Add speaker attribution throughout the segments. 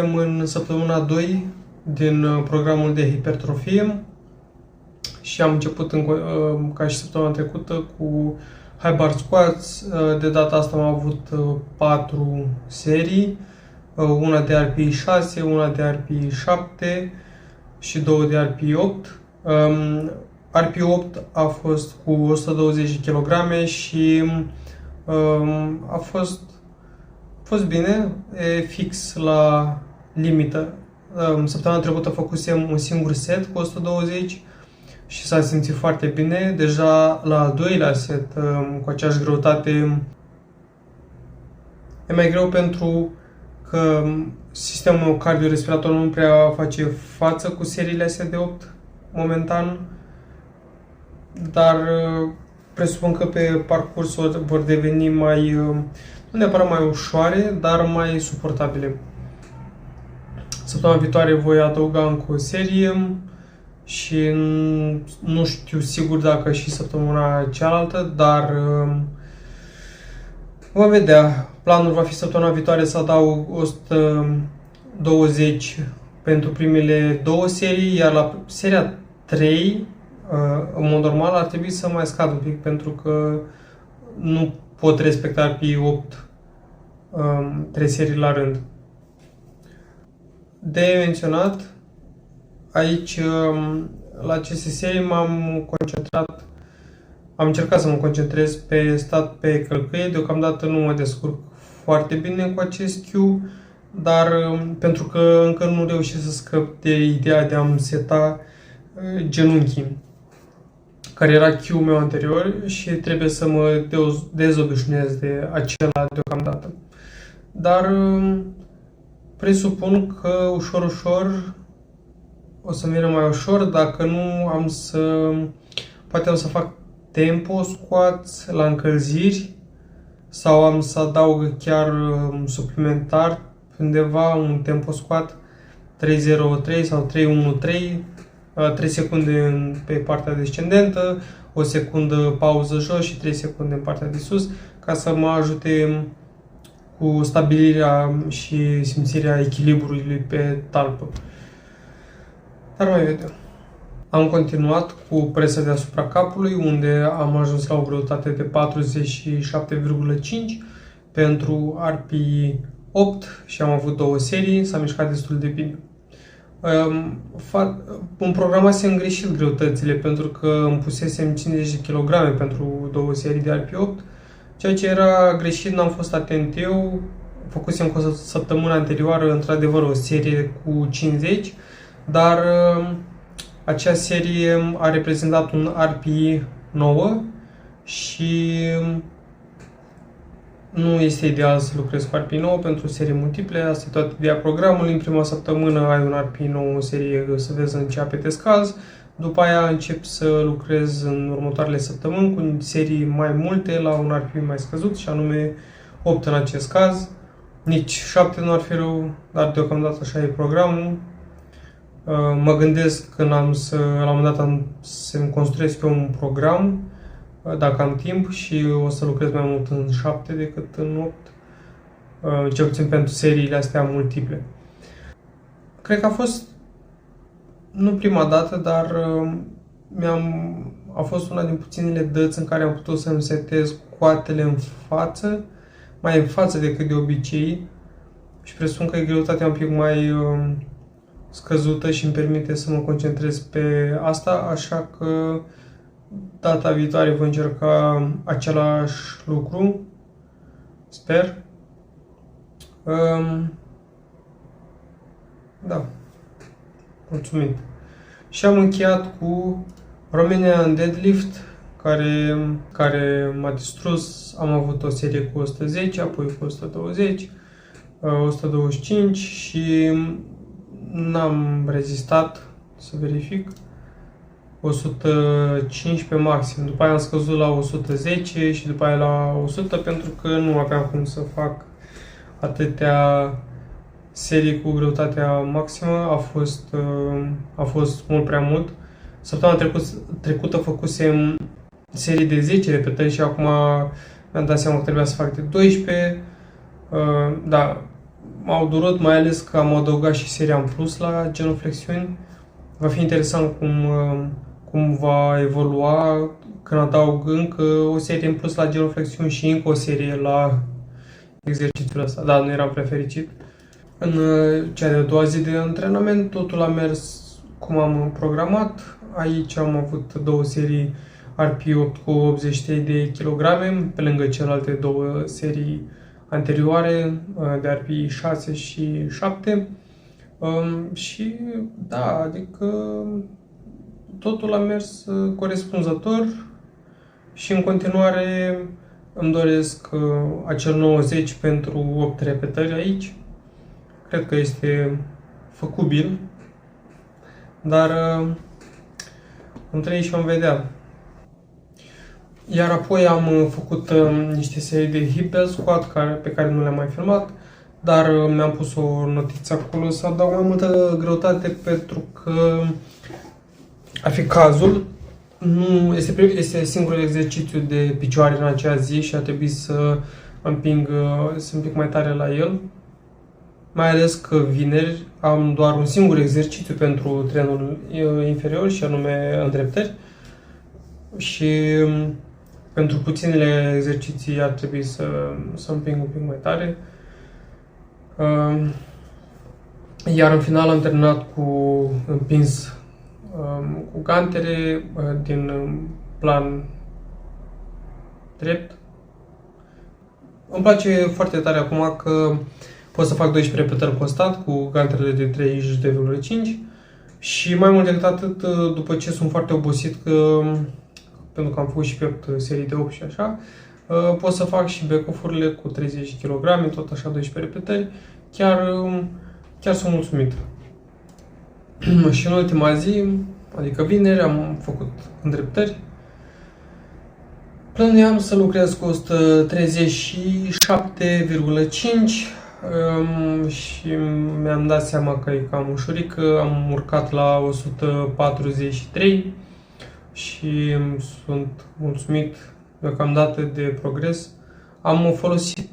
Speaker 1: suntem în săptămâna 2 din programul de hipertrofie și am început ca și săptămâna trecută cu high bar squats. De data asta am avut 4 serii, una de RPE 6, una de RPE 7 și 2 de RPE 8. RPE 8 a fost cu 120 kg și a fost bine, fix la limită. Săptămâna trecută făcusem un singur set cu 120 și s-a simțit foarte bine. Deja la al doilea set, cu aceeași greutate, e mai greu pentru că sistemul cardiorespirator nu prea face față cu seriile astea de 8 momentan, dar presupun că pe parcurs vor deveni nu neapărat mai ușoare, dar mai suportabile. Săptămâna viitoare voi adăuga încă o serie și nu știu sigur dacă și săptămâna cealaltă, dar vom vedea. Planul va fi săptămâna viitoare să adaug 120 pentru primele 2 serii, iar la seria 3, în mod normal, ar trebui să mai scad un pic, pentru că nu pot respecta RPE 8 3 serii la rând. De menționat, aici, la aceste serii am încercat să mă concentrez pe stat pe călcâie. Deocamdată nu mă descurc foarte bine cu acest Q, dar pentru că încă nu reușesc să scăp de ideea de a-mi seta genunchii, care era Q-ul meu anterior și trebuie să mă dezobișnuiesc de acela deocamdată. Dar presupun că ușor o să vină mai ușor. Dacă nu, poate am să fac tempo squats la încălziri sau am să adaug chiar suplimentar undeva un tempo squat 3-0-3 sau 3-1-3, 3 secunde pe partea descendentă, o secundă pauză jos și 3 secunde în partea de sus, ca să mă ajute cu stabilirea și simțirea echilibrului pe talpă. Dar mai vedem. Am continuat cu presă deasupra capului, unde am ajuns la o greutate de 47,5 pentru RPE 8 și am avut 2 serii, s-a mișcat destul de bine. Îmi programasem greșit greutățile, pentru că îmi pusesem 50 kg pentru 2 serii de RPE 8, ceea ce era greșit, n-am fost atent eu. Făcusem cu o săptămână anterioară, într-adevăr, o serie cu 50, dar acea serie a reprezentat un RPE 9 și nu este ideal să lucrezi cu RPE 9 pentru serii multiple. Asta e toată ideea programului. În prima săptămână ai un RPE 9, o serie, să vezi în ce ape te scazi. După aia încep să lucrezi în următoarele săptămâni cu serii mai multe la un RPE mai scăzut, și anume 8 în acest caz. Nici 7 nu ar fi rău, dar deocamdată așa e programul. Mă gândesc că la un moment dat să-mi construiesc eu un program, dacă am timp, și o să lucrez mai mult în 7 decât în 8, cel puțin pentru seriile astea multiple. Cred că a fost, nu prima dată, dar a fost una din puținele dăți în care am putut să-mi setez coatele în față, mai în față decât de obicei, și presupun că e greutatea un pic mai scăzută și îmi permite să mă concentrez pe asta, așa că data viitoare voi încerca același lucru, sper. Da, mulțumit. Și am încheiat cu Romanian Deadlift, care m-a distrus. Am avut o serie cu 110, apoi cu 120, 125 și n-am rezistat, să verific, 115 maxim. După aia am scăzut la 110 și după aia la 100, pentru că nu aveam cum să fac atâtea serii cu greutatea maximă. A fost mult prea mult. Săptămâna trecută făcusem serii de 10 repetări și acum mi-am dat seama că trebuia să fac de 12. Da, m-au durut, mai ales că am adăugat și seria în plus la genuflexiuni. Va fi interesant cum va evolua când adaug încă o serie în plus la genuflexiuni și încă o serie la exercițiul ăsta. Da, nu eram prea fericit. În cea de-a doua zi de antrenament, totul a mers cum am programat. Aici am avut două serii RP8 cu 83 de kilograme, pe lângă celelalte două serii anterioare de RP6 și 7. Și da, adică totul a mers corespunzător și în continuare îmi doresc acel 90 pentru 8 repetări aici. Cred că este făcubil, dar vom trăi și vom vedea. Iar apoi am făcut niște serii de hip belt squat pe care nu le-am mai filmat, dar mi-am pus o notiță acolo să adaug mai multă greutate pentru că ar fi cazul. Nu este singurul exercițiu de picioare în acea zi și ar trebui să împing un pic mai tare la el. Mai ales că vineri am doar un singur exercițiu pentru trenul inferior și anume îndreptări. Și pentru puținele exerciții ar trebui să împing un pic mai tare. Iar în final am terminat cu împins cu gantere din plan drept. Îmi place foarte tare acum că pot să fac 12 repetări constant cu ganterele de 32,5 și mai mult decât atât, după ce sunt foarte obosit, pentru că am făcut și pe 8 serii de 8 și așa, pot să fac și back-off-urile cu 30 kg, tot așa 12 repetări, chiar sunt mulțumit. Și în ultima zi, adică vineri, am făcut îndreptări. Plănuiam să lucrez cu 137,5 și mi-am dat seama că e cam ușurică, am urcat la 143 și sunt mulțumit deocamdată de progres. Am folosit,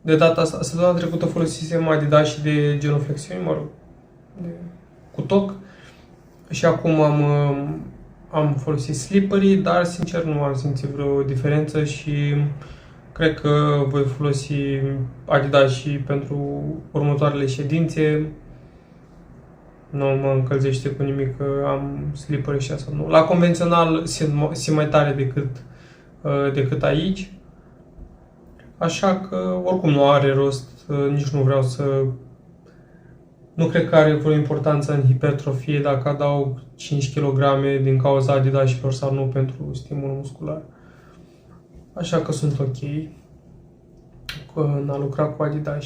Speaker 1: de data asta, săptămâna trecută folosisem Adidas și de genuflexiuni, mă rog, cu toc, și acum am folosit slippery, dar sincer nu am simțit vreo diferență și cred că voi folosi Adidas și pentru următoarele ședințe. Nu mă încălzește cu nimic că am slippery și asta. Nu. La convențional simt mai tare decât aici. Așa că oricum nu are rost, nici nu vreau să... Nu cred că are vreo importanță în hipertrofie dacă adaug 5 kg din cauza Adidas-ilor sau nu pentru stimul muscular. Așa că sunt ok în a lucra cu Adidas.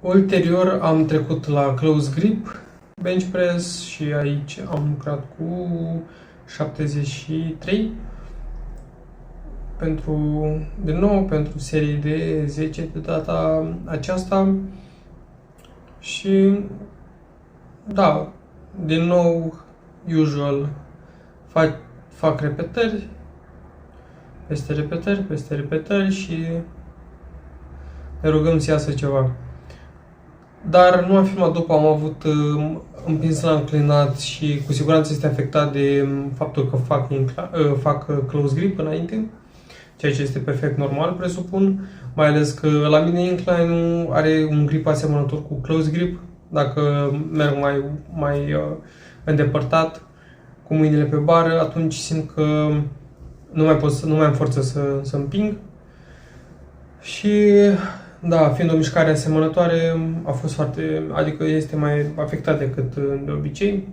Speaker 1: Ulterior am trecut la close grip, bench press și aici am lucrat cu 73 din nou pentru serii de 10 de data aceasta. Și da, din nou, usual, fac repetări, peste repetări și ne rugăm să iasă ceva. Dar nu am filmat după, am avut împins la înclinat și cu siguranță este afectat de faptul că fac close grip înainte, ceea ce este perfect normal, presupun, mai ales că la mine incline are un grip asemănător cu close grip, dacă merg mai îndepărtat cu mâinile pe bară, atunci simt că nu mai am forță să împing. Și da, fiind o mișcare asemănătoare, a fost adică este mai afectat decât de obicei.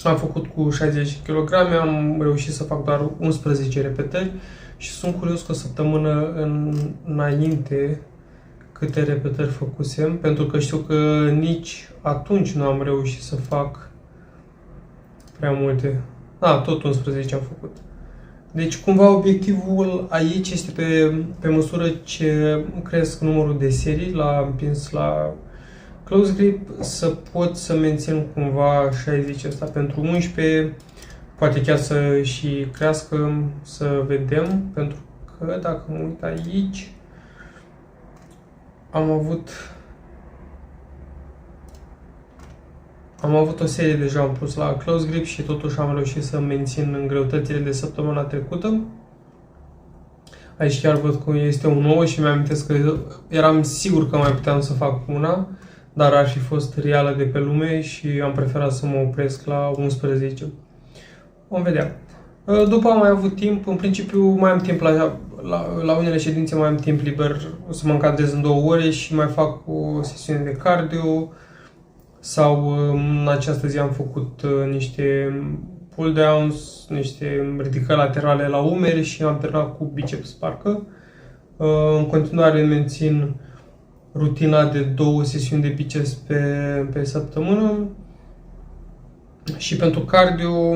Speaker 1: Am făcut cu 60 kg, am reușit să fac doar 11 repetări și sunt curios că o săptămână înainte câte repetări făcusem, pentru că știu că nici atunci nu am reușit să fac prea multe. Tot 11 am făcut. Deci, cumva, obiectivul aici este pe măsură ce cresc numărul de serii împins la close grip, să pot să mențin cumva 60 ăsta pentru 11, poate chiar să și crească, să vedem, pentru că dacă mă uit aici, am avut o serie deja, am pus la close grip și totuși am reușit să mențin în greutățile de săptămâna trecută. Aici chiar văd că este un 9 și mi-am amintesc că eram sigur că mai puteam să fac una, dar ar fi fost reală de pe lume și am preferat să mă opresc la 11. Vom vedea. După am mai avut timp, în principiu mai am timp la unele ședințe, mai am timp liber să mă încadrez în 2 ore și mai fac o sesiune de cardio sau în această zi am făcut niște pull-downs, niște ridicări laterale la umeri și am terminat cu biceps parcă. În continuare mențin rutina de 2 sesiuni de biceps pe săptămână și pentru cardio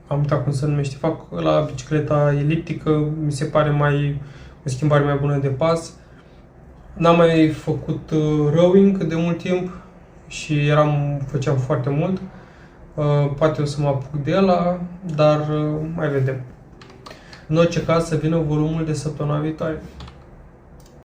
Speaker 1: am uitat cum se numește, fac la bicicleta eliptică, mi se pare o schimbare mai bună de pas. N-am mai făcut rowing de mult timp și făceam foarte mult. Poate o să mă apuc de ăla, dar mai vedem. În orice caz să vină volumul de săptămâna viitoare.